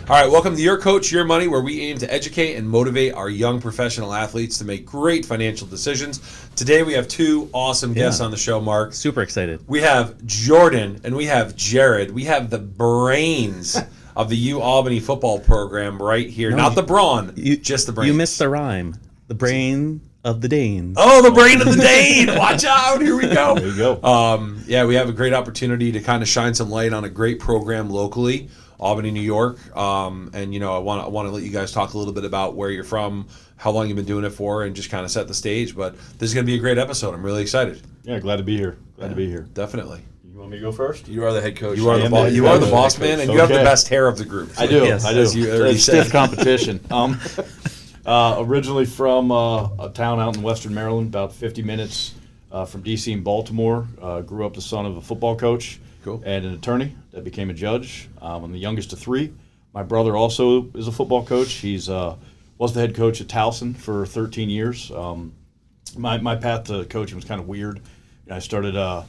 All right, welcome to Your Coach, Your Money, where we aim to educate and motivate our young professional athletes to make great financial decisions. Today we have two awesome guests on the show, Mark. Super excited. We have Jordan and we have Jared. We have the brains of the UAlbany football program right here. No, Not the brawn, just the brains. You missed the rhyme. The brain of the Danes. Oh, the brain of the Dane! Watch out! Here we go. There you go. Yeah, we have a great opportunity to kind of shine some light on a great program locally, Albany, New York. And I want to let you guys talk a little bit about where you're from, how long you've been doing it for, and just kind of set the stage. But this is going to be a great episode. I'm really excited. Yeah, glad to be here. Glad to be here. Definitely. You want me to go first? You are the head coach. You are the boss. You are the boss man, and you have the best hair of the group. I do. Yes, I do. as you already It's said. stiff competition. Originally from a town out in western Maryland, about 50 minutes from D.C. and Baltimore. Grew up the son of a football coach and an attorney that became a judge. I'm the youngest of three. My brother also is a football coach. He's was the head coach at Towson for 13 years. My path to coaching was kind of weird. I started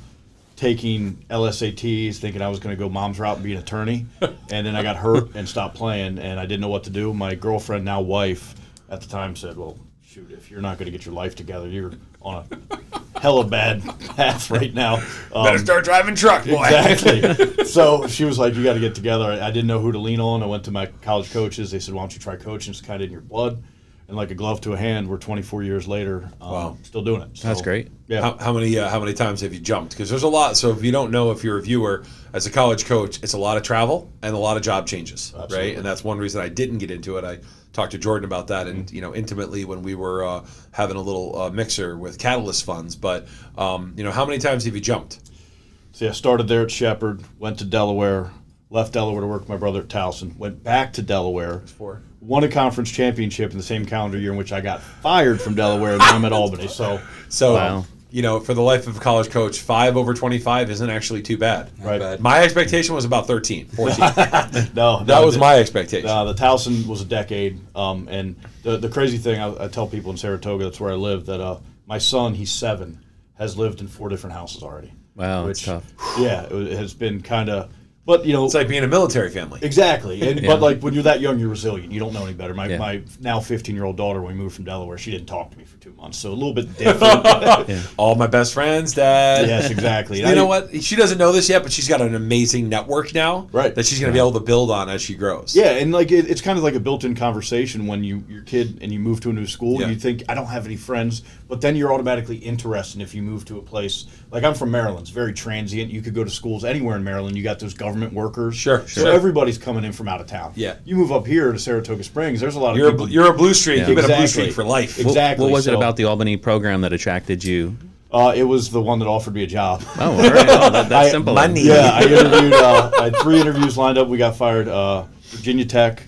taking LSATs, thinking I was going to go mom's route and be an attorney, and then I got hurt and stopped playing, and I didn't know what to do. My girlfriend, now wife, at the time said, well, shoot, if you're not going to get your life together, you're on a hella bad path right now. Better start driving truck, boy. Exactly. So she was like, you got to get together. I didn't know who to lean on. I went to my college coaches. They said, why don't you try coaching? It's kind of in your blood. And like a glove to a hand, we're 24 years later, still doing it. So, That's great. Yeah. How many times have you jumped? Because there's a lot. So if you don't know, if you're a viewer, as a college coach, it's a lot of travel and a lot of job changes, Absolutely. right? And that's one reason I didn't get into it. I talked to Jordan about that, and intimately when we were having a little mixer with Catalyst funds. But how many times have you jumped? So I started there at Shepherd, went to Delaware, left Delaware to work with my brother at Towson, went back to Delaware. Won a conference championship in the same calendar year in which I got fired from Delaware, and now I'm at Albany. So Wow. For the life of a college coach, 5 over 25 isn't actually too bad. Right. Bad. My expectation was about 13, 14. no, That was my expectation. The Towson was a decade, and the crazy thing, I tell people in Saratoga, that's where I live, that my son, he's 7, has lived in 4 different houses already. Wow, Which, that's tough. Yeah, it has been kind of, but It's like being a military family. Exactly. Yeah. But like when you're that young, you're resilient. You don't know any better. My now 15-year-old daughter, when we moved from Delaware, she didn't talk to me for 2 months. So a little bit different. All my best friends, Dad. Yes, exactly. You know what? She doesn't know this yet, but she's got an amazing network now Right. that she's going to be able to build on as she grows. Yeah, and like it's kind of like a built-in conversation when you're a kid and you move to a new school. Yeah. You think, I don't have any friends, but then you're automatically interested if you move to a place. Like I'm from Maryland. It's very transient. You could go to schools anywhere in Maryland. You got those government workers. Sure. So everybody's coming in from out of town. Yeah. You move up here to Saratoga Springs, there's a lot of people. You're a blue streak. Yeah. You've been a blue Exactly. streak for life. Exactly. What was it So- about the Albany program that attracted you? It was the one that offered me a job. Oh, all right. Oh, that's simple. money. Yeah, I interviewed. I had 3 interviews lined up. We got fired. Virginia Tech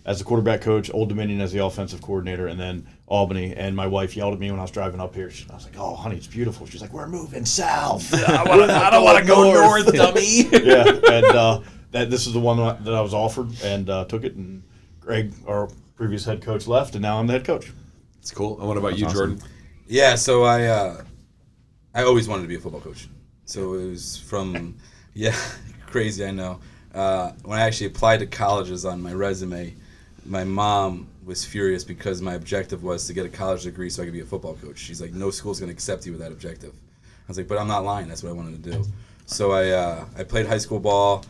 as the quarterback coach, Old Dominion as the offensive coordinator, and then Albany. And my wife yelled at me when I was driving up here. I was like, "Oh, honey, it's beautiful." She's like, "We're moving south." I don't want to go north, dummy. Yeah, and this is the one that I was offered, and took it. And Greg, our previous head coach, left, and now I'm the head coach. It's cool. And what about you, awesome. Jordan? Yeah, so I always wanted to be a football coach. So it was from, crazy, I know. When I actually applied to colleges on my resume, my mom was furious because my objective was to get a college degree so I could be a football coach. She's like, no school's going to accept you with that objective. I was like, but I'm not lying. That's what I wanted to do. So I played high school ball,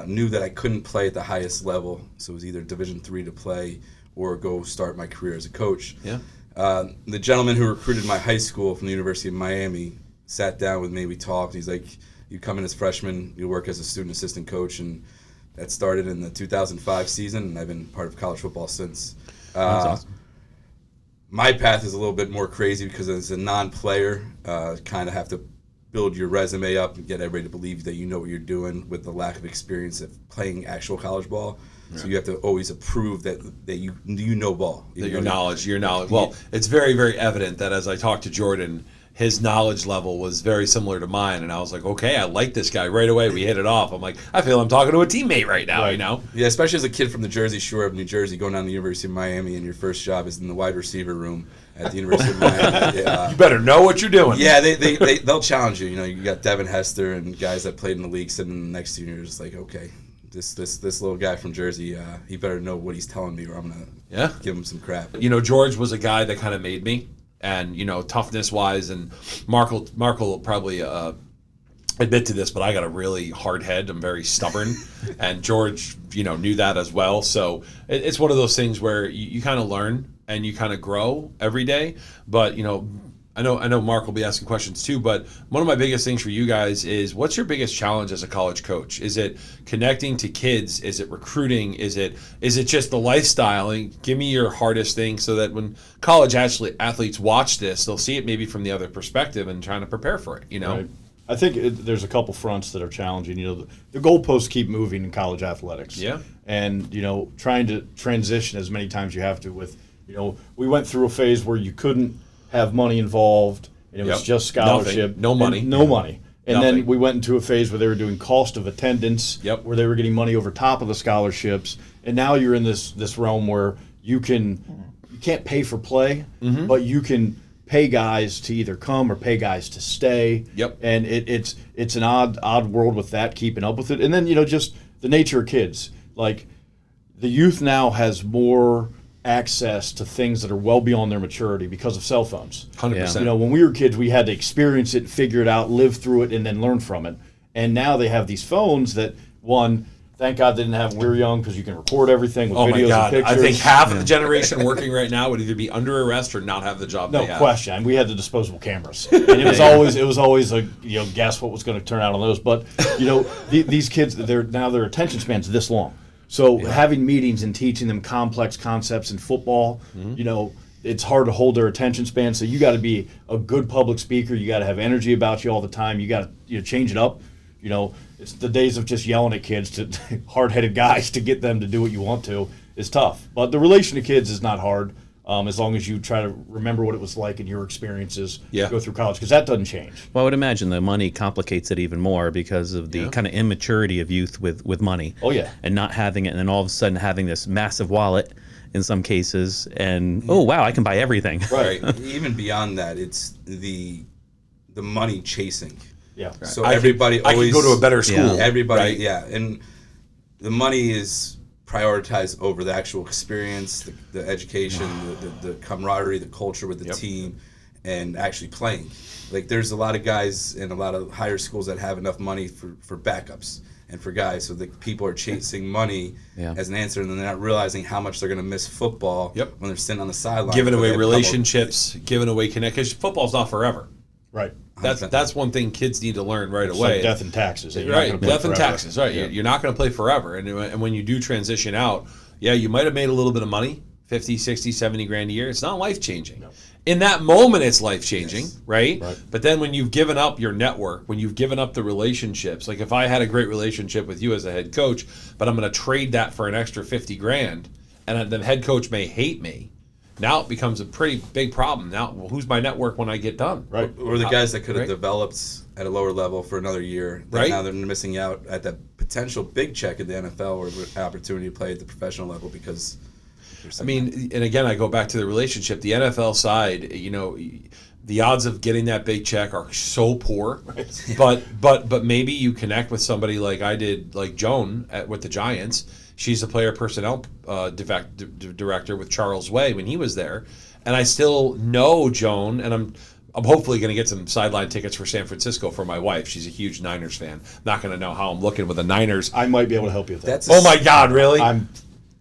knew that I couldn't play at the highest level, so it was either Division III to play or go start my career as a coach. Yeah. The gentleman who recruited my high school from the University of Miami sat down with me. We talked. He's like, you come in as freshman, you work as a student assistant coach, and that started in the 2005 season, and I've been part of college football since. That's awesome. My path is a little bit more crazy because as a non-player, kind of have to build your resume up and get everybody to believe that you know what you're doing with the lack of experience of playing actual college ball. Right. So you have to always prove that you know ball. Your knowledge. Well, it's very, very evident that as I talked to Jordan, his knowledge level was very similar to mine, and I was like, okay, I like this guy right away. We hit it off. I'm like, I feel I'm talking to a teammate right now, you know? Yeah, especially as a kid from the Jersey Shore of New Jersey, going down to the University of Miami, and your first job is in the wide receiver room at the University of Miami. You better know what you're doing. Yeah, they'll challenge you. You know, you got Devin Hester and guys that played in the league sitting next to you, and you're just like, okay, this little guy from Jersey, he better know what he's telling me, or I'm gonna give him some crap. George was a guy that kind of made me, and toughness wise, and Mark will probably admit to this, but I got a really hard head. I'm very stubborn, and George, knew that as well. So it's one of those things where you kind of learn and you kind of grow every day. But I know Mark will be asking questions too, but one of my biggest things for you guys is, what's your biggest challenge as a college coach? Is it connecting to kids? Is it recruiting? Is it just the lifestyle? And give me your hardest thing, so that when college athletes watch this, they'll see it maybe from the other perspective and trying to prepare for it. Right. I think there's a couple fronts that are challenging. The goalposts keep moving in college athletics. Yeah. And trying to transition as many times you have to with, we went through a phase where you couldn't have money involved, and it was just scholarship. Nothing. No money. No money. And Nothing. then we went into a phase where they were doing cost of attendance, where they were getting money over top of the scholarships. And now you're in this realm where you can't pay for play, but you can pay guys to either come or pay guys to stay. Yep. And it's an odd world with that, keeping up with it. And then, just the nature of kids. Like, the youth now has more access to things that are well beyond their maturity because of cell phones. 100%. When we were kids, we had to experience it, figure it out, live through it, and then learn from it. And now they have these phones that, thank God they didn't have when we were young, because you can record everything with videos and pictures. I think half of the generation working right now would either be under arrest or not have the job they have. No question. And we had the disposable cameras, and it was always a guess what was going to turn out on those. But these kids, their attention span's this long. So having meetings and teaching them complex concepts in football, it's hard to hold their attention span. So you got to be a good public speaker. You got to have energy about you all the time. You got to change it up. It's the days of just yelling at kids, to hard-headed guys, to get them to do what you want to, is tough. But the relation to kids is not hard, as long as you try to remember what it was like in your experiences go through college, because that doesn't change. Well, I would imagine the money complicates it even more because of the kind of immaturity of youth with money. Oh, yeah. And not having it, and then all of a sudden having this massive wallet in some cases, and, oh, wow, I can buy everything. Right. Even beyond that, it's the money chasing. Yeah. Right. So everybody I always can go to a better school. Everybody, and the money is prioritized over the actual experience, the education, the camaraderie, the culture with the team, and actually playing. Like, there's a lot of guys in a lot of higher schools that have enough money for backups and for guys, so the people are chasing money as an answer, and then they're not realizing how much they're going to miss football when they're sitting on the sideline. Giving away relationships, giving away because football's not forever. Right. That's one thing kids need to learn right away. Like death and taxes. Right, death and taxes. Right, you're not going to play forever. And when you do transition out, you might have made a little bit of money, 50, 60, 70 grand a year. It's not life-changing. No. In that moment, it's life-changing, right? But then when you've given up your network, when you've given up the relationships, like if I had a great relationship with you as a head coach, but I'm going to trade that for an extra 50 grand, and the head coach may hate me, now it becomes a pretty big problem. Now, who's my network when I get done? Right. Or the guys that could have developed at a lower level for another year. Right. Now they're missing out at that potential big check in the NFL or the opportunity to play at the professional level because. I mean, and again, I go back to the relationship. The NFL side, the odds of getting that big check are so poor. Right. But maybe you connect with somebody like I did, like Joan with the Giants. She's the player personnel director with Charles Way when he was there, and I still know Joan, and I'm hopefully going to get some sideline tickets for San Francisco for my wife. She's a huge Niners fan. Not going to know how I'm looking with the Niners. I might be able to help you with that. Oh my God, really? I'm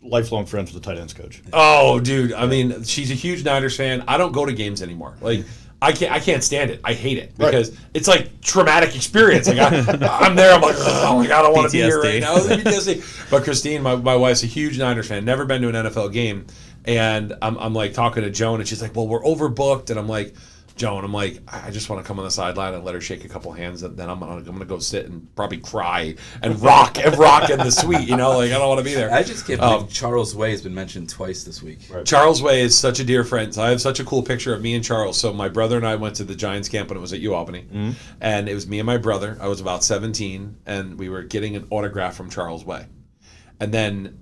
lifelong friends with the tight ends coach. Oh, dude. I mean, she's a huge Niners fan. I don't go to games anymore. Like, I can't stand it. I hate it because it's like traumatic experience. Like I'm there. I'm like, oh my God, I don't want to be here right now. PTSD. But Christine, my wife's a huge Niners fan. Never been to an NFL game, and I'm like talking to Joan, and she's like, well, we're overbooked, and I'm like, Joan, I'm like, I just want to come on the sideline and let her shake a couple hands, and then I'm gonna go sit and probably cry and rock in the suite. Like I don't want to be there. I just can't believe Charles Way has been mentioned twice this week. Right. Charles Way is such a dear friend. So I have such a cool picture of me and Charles. So my brother and I went to the Giants camp when it was at UAlbany, and it was me and my brother. I was about 17, and we were getting an autograph from Charles Way, and then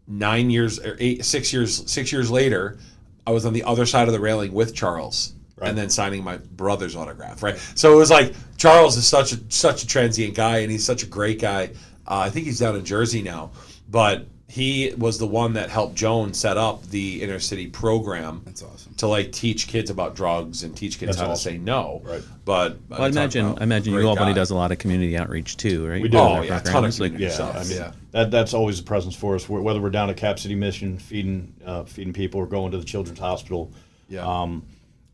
6 years later, I was on the other side of the railing with Charles. Right. And then signing my brother's autograph, right? So it was like Charles is such a transient guy, and he's such a great guy. I think he's down in Jersey now, but he was the one that helped Joan set up the inner city program. That's awesome. To like teach kids about drugs and teach kids how to say no. Right. But I imagine UAlbany does a lot of community outreach too, right? We do. Oh yeah, a ton of community Yeah, stuff. I mean, that's always a presence for us. Whether we're down at Cap City Mission feeding people or going to the Children's Hospital. Yeah.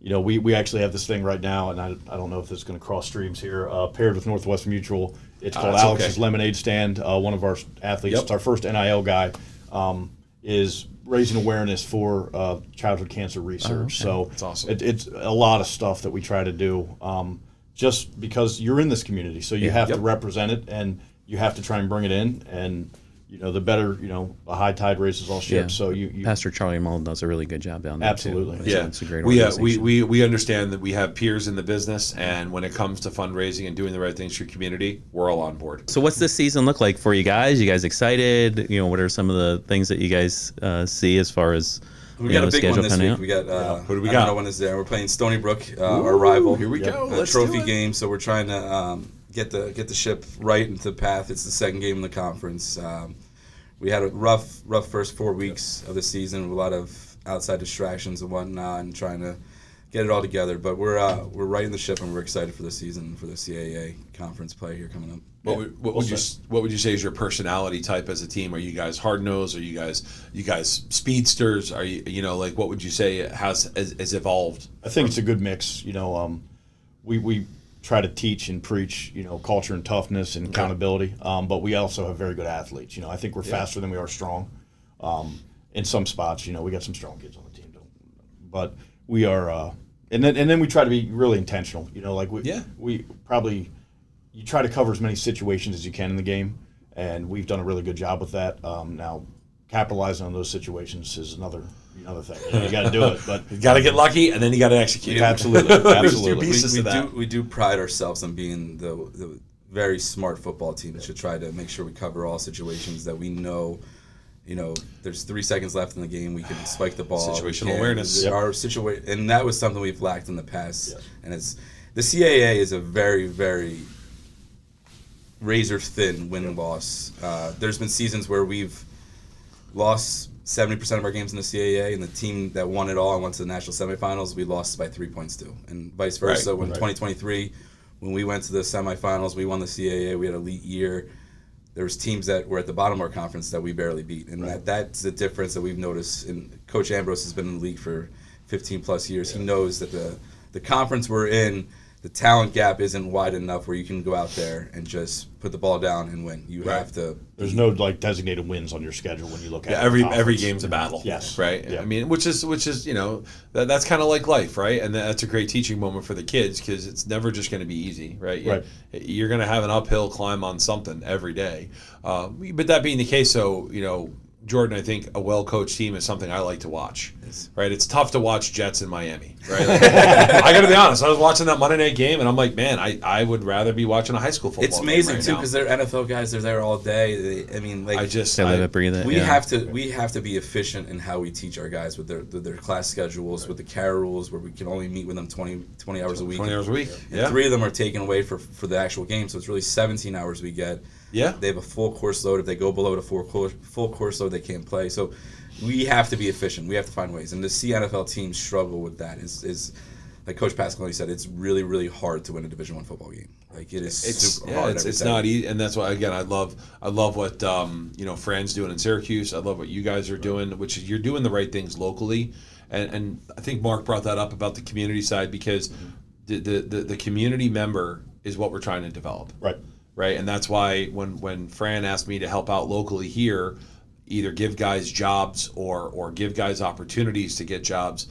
We actually have this thing right now, and I don't know if this is going to cross streams here. Paired with Northwest Mutual, it's called Alex's Lemonade Stand. One of our athletes, it's our first NIL guy, is raising awareness for childhood cancer research. So that's awesome. It's a lot of stuff that we try to do, just because you're in this community, so you have to represent it, and you have to try and bring it in, and the better, a high tide raises all ships. So you Pastor Charlie Mullen does a really good job down there. Absolutely. Too. Yeah, it's a great organization. we understand that we have peers in the business, and when it comes to fundraising and doing the right things for your community, we're all on board. So what's this season look like for you guys? You guys excited? What are some of the things that you guys see as far as we got a big one this week. Out? We got who do we got? I don't know when is there. We're playing Stony Brook, our rival. Here we go. Let's trophy do it. game. So we're trying to get the ship right into the path. It's the second game in the conference. We had a rough first 4 weeks of the season with a lot of outside distractions and whatnot, and trying to get it all together. But we're right in the ship, and we're excited for the season, for the CAA conference play here coming up. What would you say is your personality type as a team? Are you guys hard nosed? Are you guys speedsters? Are you what would you say has evolved? I think it's a good mix. We try to teach and preach, culture and toughness and accountability. But we also have very good athletes. I think we're faster than we are strong. In some spots, we got some strong kids on the team, but we are. And then we try to be really intentional. We probably you try to cover as many situations as you can in the game, and we've done a really good job with that. Now, capitalizing on those situations is another thing. You got to do it, but you got to get lucky, and then you got to execute. Absolutely, absolutely. We do pride ourselves on being the very smart football team that should try to make sure we cover all situations that we know. There's 3 seconds left in the game. We can spike the ball. Situational awareness. Our and that was something we've lacked in the past. Yes. And the CAA is a very, very razor thin win-loss. There's been seasons where we've lost 70% of our games in the CAA, and the team that won it all and went to the national semifinals, we lost by 3 points too, and vice versa. When 2023, when we went to the semifinals, we won the CAA. We had an elite year. There was teams that were at the bottom of our conference that we barely beat, and that's the difference that we've noticed. And Coach Ambrose has been in the league for 15 plus years. He knows that the conference we're in, the talent gap isn't wide enough where you can go out there and just put the ball down and win. You have to. There's no designated wins on your schedule when you look at every game's a battle. Yes. Right. Yeah. I mean, which is that's kind of like life, right? And that's a great teaching moment for the kids, because it's never just going to be easy, right? You're going to have an uphill climb on something every day. But that being the case, Jordan, I think a well-coached team is something I like to watch, right? It's tough to watch Jets in Miami, right? I got to be honest. I was watching that Monday night game, and I'm like, man, I would rather be watching a high school football game. It's amazing, too, because they're NFL guys. They're there all day. They live it, breathe it. We have to be efficient in how we teach our guys with their class schedules, with the CARE rules, where we can only meet with them 20 hours a week. 20 hours a week, and 3 of them are taken away for the actual game, so it's really 17 hours we get. Yeah. They have a full course load. If they go below the full course load, they can't play. So we have to be efficient. We have to find ways. And to see NFL teams struggle with that is like Coach Pasquale said, it's really, really hard to win a Division I football game. Like it is super hard. It's not easy, and that's why again I love what Fran's doing in Syracuse. I love what you guys are doing, which is you're doing the right things locally, and I think Mark brought that up about the community side, because the community member is what we're trying to develop. Right, and that's why when Fran asked me to help out locally here, either give guys jobs or give guys opportunities to get jobs,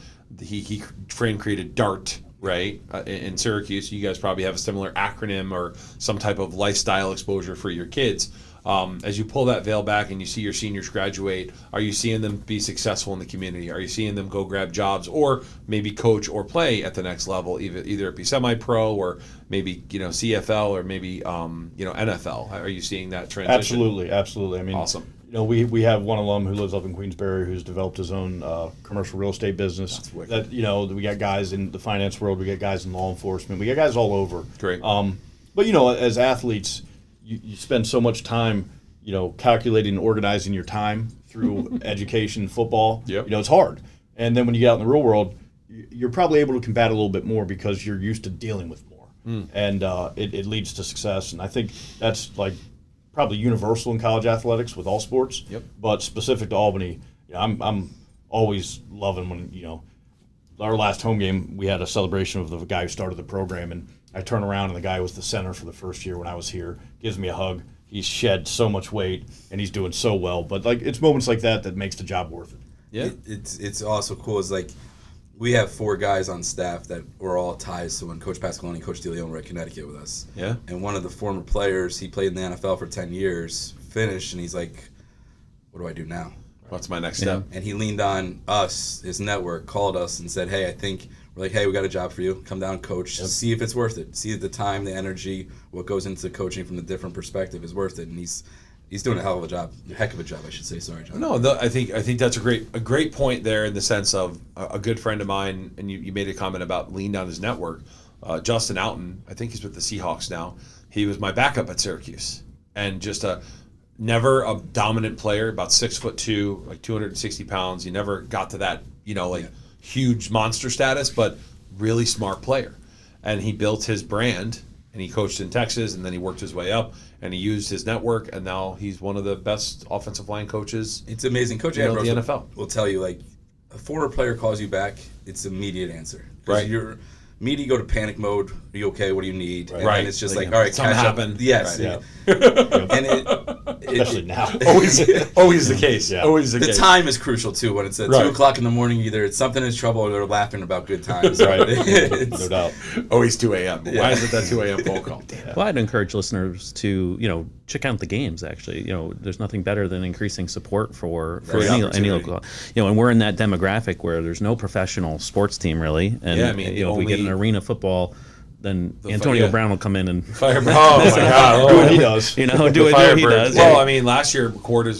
Fran created DART, right, in Syracuse. You guys probably have a similar acronym or some type of lifestyle exposure for your kids. As you pull that veil back and you see your seniors graduate, are you seeing them be successful in the community? Are you seeing them go grab jobs or maybe coach or play at the next level, either it be semi-pro or maybe CFL or maybe NFL? Are you seeing that transition? Absolutely. I mean, awesome. We have one alum who lives up in Queensbury who's developed his own commercial real estate business. That's wicked. We got guys in the finance world, we got guys in law enforcement, we got guys all over. Great. But as athletes, you spend so much time, calculating and organizing your time through education, football. Yep. It's hard. And then when you get out in the real world, you're probably able to combat a little bit more because you're used to dealing with more. And it leads to success. And I think that's like probably universal in college athletics with all sports. Yep. But specific to Albany, I'm always loving when, our last home game, we had a celebration of the guy who started the program, and I turn around and the guy was the center for the first year when I was here, gives me a hug. He's shed so much weight and he's doing so well. But it's moments like that makes the job worth it. Yeah. It's also cool is we have 4 guys on staff that were all ties to when Coach Pasqualoni and Coach DeLeon were at Connecticut with us. Yeah. And one of the former players, he played in the NFL for 10 years, finished, and he's like, what do I do now? What's my next step? And he leaned on us, his network, called us and said, hey, we're like, hey, we got a job for you. Come down, coach. See if it's worth it. See if the time, the energy, what goes into coaching from the different perspective is worth it. And he's doing a heck of a job, I should say. Sorry, John. No, I think that's a great point there in the sense of a good friend of mine, and you made a comment about leaned on his network. Justin Outen, I think he's with the Seahawks now. He was my backup at Syracuse, and just never a dominant player, about 6'2", like 260 pounds. He never got to that, huge monster status, but really smart player. And he built his brand, and he coached in Texas, and then he worked his way up, and he used his network, and now he's one of the best offensive line coaches. It's amazing. Coach in the Ambrose NFL will tell you, a former player calls you back, it's immediate answer. Right. You're immediately go to panic mode. Are you okay? What do you need? Right. And then it's just all right, something catch happened. up. Yes. Right. And Especially now. Always the case. Yeah. Always the the case. time is crucial too. When it's at Right. 2:00 in the morning, either it's something is trouble or they're laughing about good times. Right. It's- No doubt. Always 2 a.m. Why is it that 2 a.m. phone call? Damn. Well, I'd encourage listeners to, check out the games. Actually, there's nothing better than increasing support for Great any opportunity. local. And we're in that demographic where there's no professional sports team really. And Yeah, I mean, if we get an only- arena football, then Antonio yeah. Brown will come in and Oh my God! Do what he does. do what he Firebirds. does. Well, I mean, last year Quarter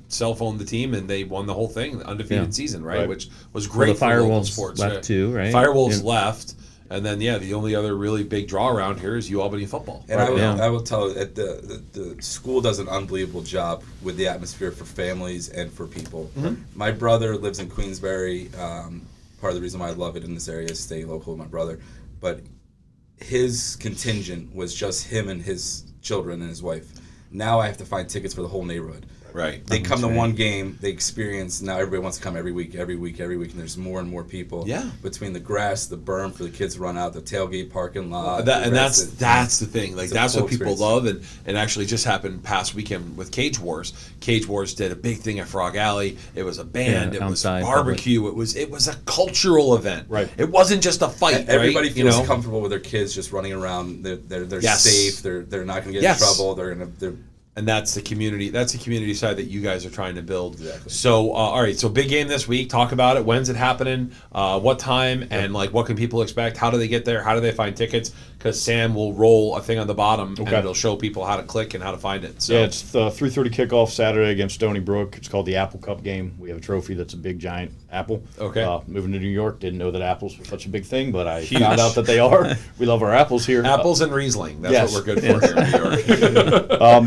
cell phoned the team and they won the whole thing, undefeated Yeah. season, right? Right. Which was great. the for local Firewolves sports, left right? too, right? Firewolves Yeah. left, and then the only other really big draw around here is UAlbany football. And Yeah. I will tell you that the school does an unbelievable job with the atmosphere for families and for people. My brother lives in Queensbury. Part of the reason why I love it in this area is staying local with my brother. But his contingent was just him and his children and his wife. Now I have to find tickets for the whole neighborhood. Right. They come to one game, they experience, now everybody wants to come every week, and there's more and more people. Yeah. Between the grass, the berm for the kids to run out, the tailgate parking lot. That's the thing. Like, It's a that's full what people experience. love, and actually just happened past weekend with Cage Wars. Cage Wars did a big thing at Frog Alley. It was a band. Yeah, it was outside, barbecue. It was a cultural event. Right. It wasn't just a fight. Everybody right? feels comfortable with their kids just running around. They're Yes. safe. They're not going to get Yes. in trouble. They're And that's the community. That's the community side that you guys are trying to build. Exactly. So, all right. So, big game this week. Talk about it. When's it happening? What time? And what can people expect? How do they get there? How do they find tickets? Because Sam will roll a thing on the bottom, and Okay. it'll show people how to click and how to find it. So, Yeah, it's the 3:30 kickoff Saturday against Stony Brook. It's called the Apple Cup game. We have a trophy that's a big giant apple. Okay. Moving to New York, didn't know that apples were such a big thing, but I Huge. found out that they are. We love our apples here. apples and Riesling. That's yes. what we're good for here in New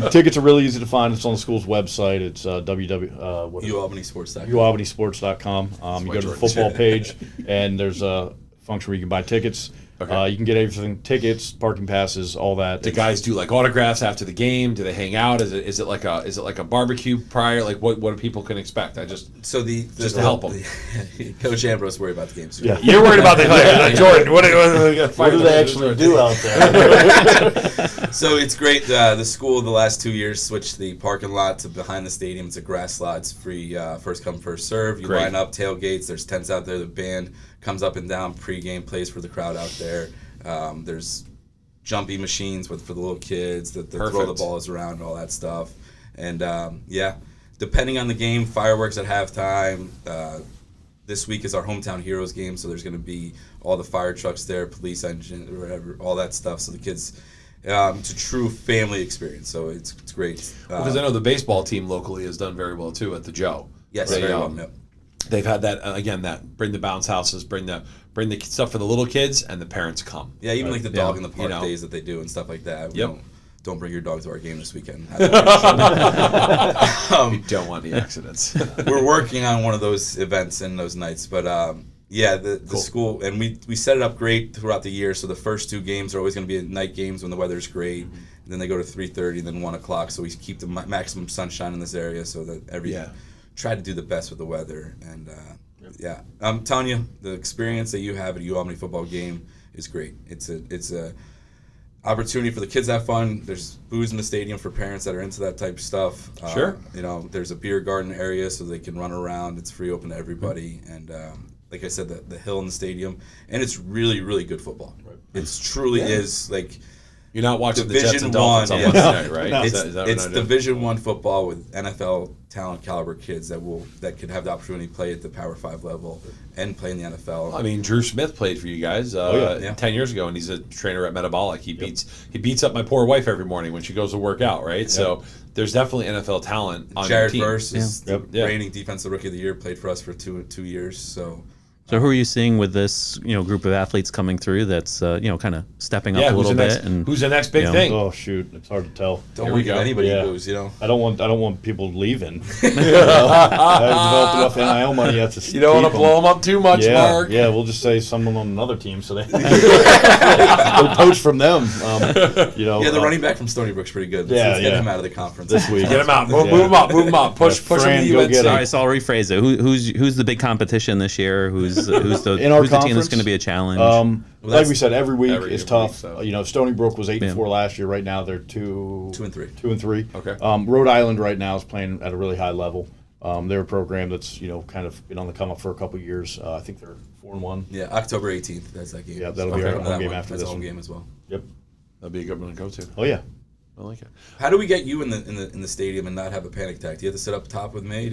York. Tickets are really easy to find. It's on the school's website. It's UAlbanySports.com. UAlbanySports.com. You go to the Jordan football said. page, and there's a function where you can buy tickets. Okay. You can get everything: tickets, parking passes, all that. Do guys do like autographs after the game? Do they hang out? Is it like a barbecue prior? Like what people can expect? So Just to help 'em. Coach Ambrose worry about the games. Yeah. You're worried about the Jordan. What What do they actually do out there? So it's great. The school the last 2 years switched the parking lot to behind the stadium. It's a grass lot. It's free, first come, first serve. You Great. line up, tailgates. There's tents out there. The band comes up and down, pregame plays for the crowd out there. There's jumpy machines for the little kids that throw the Perfect. balls around and all that stuff. And depending on the game, fireworks at halftime. This week is our hometown heroes game, so there's going to be all the fire trucks there, police engine, whatever, all that stuff. So the kids, it's a true family experience. So it's great. Because I know the baseball team locally has done very well too at the Joe. Yes, They, very well. um, They've had that that bring the bounce houses, bring the stuff for the little kids, and the parents come. Yeah, even like the dog Yeah, in the park you know. days that they do and stuff like that. Yep. don't bring your dog to our game this weekend. You don't want the accidents. We're working on one of those events and those nights, but the school, and we set it up great throughout the year. So the first 2 games are always going to be night games when the weather's great. And then they go to 3:30 and then 1 o'clock. So we keep the maximum sunshine in this area so that try to do the best with the weather. And I'm telling you, the experience that you have at a UAlbany football game is great. It's a opportunity for the kids to have fun. There's booze in the stadium for parents that are into that type of stuff. Sure. There's a beer garden area so they can run around. It's free, open to everybody. And like I said, the hill in the stadium. And it's really, really good football. Right. It truly is like... You're not watching the Division Jets and Dolphins on Wednesday night, right? No. Is that It's Division I football with NFL talent caliber kids that could have the opportunity to play at the Power 5 level and play in the NFL. I mean, Drew Smith played for you guys 10 years ago, and he's a trainer at Metabolic. He beats up my poor wife every morning when she goes to work out, right? Yep. So there's definitely NFL talent on Jared your team. Ambrose is the reigning defensive rookie of the year, played for us for two years. So who are you seeing with this, group of athletes coming through that's, kind of stepping up a little bit? And who's the next big thing? Oh shoot, it's hard to tell. Don't we go. Anybody goes, I don't want people leaving. I haven't developed enough NIL money yet to. You don't want to blow them up too much, Mark. Yeah, we'll just say someone on another team, so they'll poach from them. The running back from Stony Brook's pretty good. Let's get him out of the conference this week. Get him out. Move him up. Push him to the UNC. All right, so I'll rephrase it. Who's the big competition this year? Who's the team that's going to be a challenge? Like we said, every week is tough. So. Stony Brook was 8-4 last year. Right now they're 2-3. 2-3. Okay. Rhode Island right now is playing at a really high level. They're a program that's kind of been on the come up for a couple of years. I think they're 4-1. Yeah, October 18th. That's that game. Yeah, that'll be our home game after that's this home one. game as well. Yep. That'll be a good one to go to. Oh yeah. I like it. How do we get you in the stadium and not have a panic attack? Do you have to sit up top with me?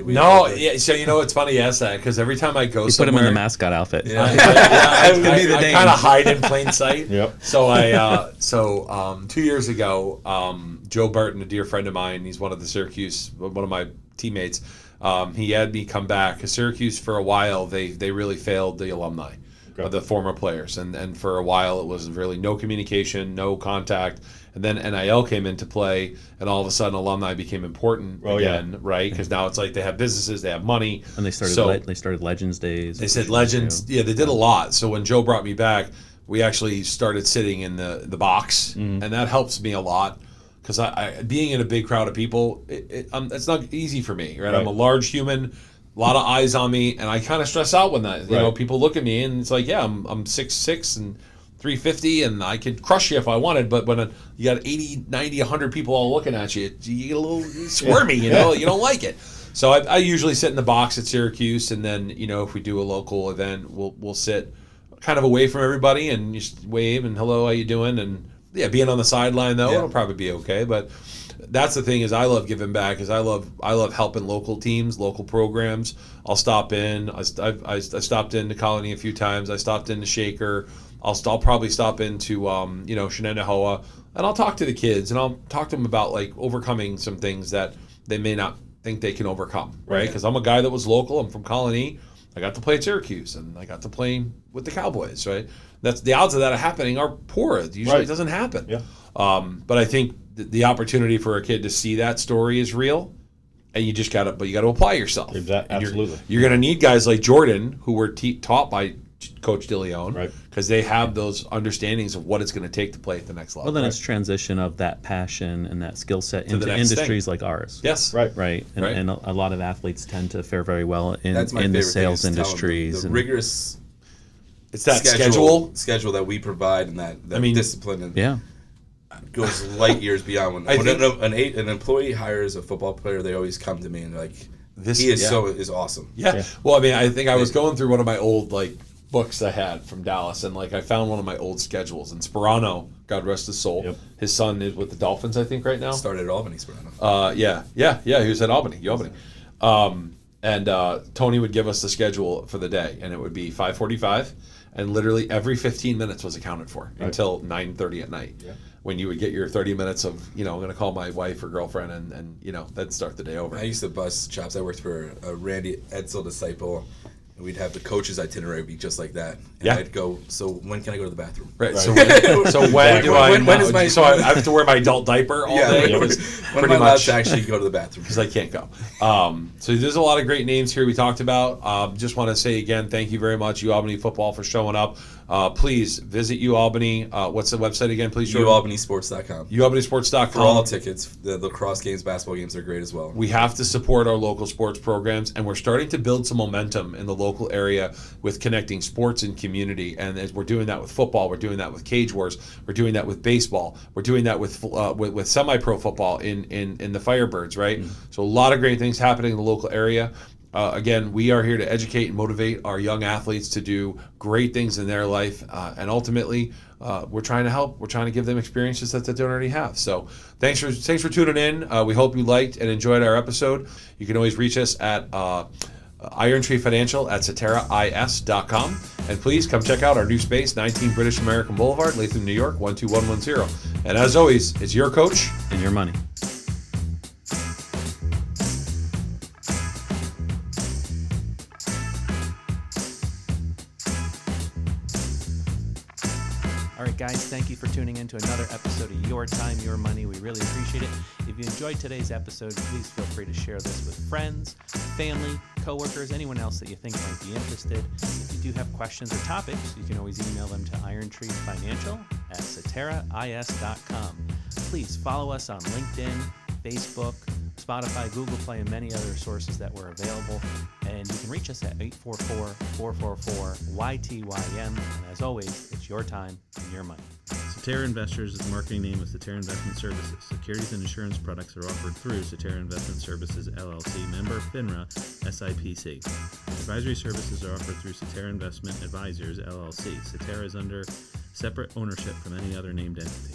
So it's funny you ask that because every time I go you somewhere, put him in the mascot outfit. Yeah, I kind of hide in plain sight. Yep. So 2 years ago, Joe Burton, a dear friend of mine, he's one of my teammates. He had me come back because Syracuse for a while they really failed the alumni. Of the former players, and for a while it was really no communication, no contact, and then NIL came into play, and all of a sudden alumni became important again, right? Because now it's like they have businesses, they have money, and they started Legends Days. They said Legends, they did a lot. So when Joe brought me back, we actually started sitting in the box, and that helps me a lot because I being in a big crowd of people, it's not easy for me, right? I'm a large human. A lot of eyes on me, and I kind of stress out when that. People look at me, and it's like, I'm 6'6" and 350, and I could crush you if I wanted. But when you got 80, 90, 100 people all looking at you, you get a little squirmy. You don't like it. So I usually sit in the box at Syracuse, and then if we do a local event, we'll sit kind of away from everybody and just wave and hello, how you doing? And being on the sideline though, it'll probably be okay, but. That's the thing is I love giving back is I love helping local teams, local programs. I'll stop in. I stopped into Colony a few times. I stopped into Shaker. I'll probably stop into Shenandoah, and I'll talk to the kids and I'll talk to them about like overcoming some things that they may not think they can overcome, right? Because I'm a guy that was local. I'm from Colony. I got to play at Syracuse and I got to play with the Cowboys, right? That's the odds of that happening are poor. Usually it doesn't happen. Yeah. But I think the opportunity for a kid to see that story is real, and you just got to apply yourself. Exactly. Absolutely. You're going to need guys like Jordan who were taught by Coach DeLeon, right? Because they have those understandings of what it's going to take to play at the next level. Well, then it's transition of that passion and that skill set into industries like ours. Yes. Right. And a lot of athletes tend to fare very well in the sales industries. The rigorous. It's that schedule that we provide and that discipline. And goes light years beyond when an employee hires a football player. They always come to me and they're like, he is awesome. Yeah. Well, I mean, I think I was going through one of my old books I had from Dallas, and I found one of my old schedules. And Sperano, God rest his soul, his son is with the Dolphins, I think, right now. Started at Albany, Sperano. He was at UAlbany. And Tony would give us the schedule for the day, and it would be 5:45, and literally every 15 minutes was accounted for until 9:30 at night. Yeah. When you would get your 30 minutes of, I'm going to call my wife or girlfriend and then start the day over. I used to bust chops. I worked for a Randy Edsel disciple, and we'd have the coach's itinerary be just like that. And Yeah. I'd go, so when can I go to the bathroom? Right. So when do I? When is my- so I have to wear my adult diaper all day? When am I allowed to actually go to the bathroom? Because I can't go. So there's a lot of great names here we talked about. Just want to say again, thank you very much, UAlbany football, for showing up. Please visit UAlbany. What's the website again, please? UAlbanysports.com. UAlbanysports.com. For all tickets, the lacrosse games, basketball games are great as well. We have to support our local sports programs, and we're starting to build some momentum in the local area with connecting sports and community. And as we're doing that with football, we're doing that with Cage Wars, we're doing that with baseball, we're doing that with semi-pro football in the Firebirds, right? So a lot of great things happening in the local area. Again, we are here to educate and motivate our young athletes to do great things in their life, and ultimately, we're trying to help. We're trying to give them experiences that they don't already have. So, thanks for tuning in. We hope you liked and enjoyed our episode. You can always reach us at Iron Tree Financial at CeteraIS.com, and please come check out our new space, 19 British American Boulevard, Latham, New York 12110. And as always, it's your coach And your money. All right, guys, thank you for tuning in to another episode of Your Time, Your Money. We really appreciate it. If you enjoyed today's episode, please feel free to share this with friends, family, coworkers, anyone else that you think might be interested. If you do have questions or topics, you can always email them to irontreefinancial@CeteraIS.com. Please follow us on LinkedIn, Facebook, Spotify, Google Play, and many other sources that were available. And you can reach us at 844-444-YTYM. And as always, it's your time and your money. Cetera Investors is the marketing name of Cetera Investment Services. Securities and insurance products are offered through Cetera Investment Services, LLC, member FINRA, SIPC. Advisory services are offered through Cetera Investment Advisors, LLC. Cetera is under separate ownership from any other named entity.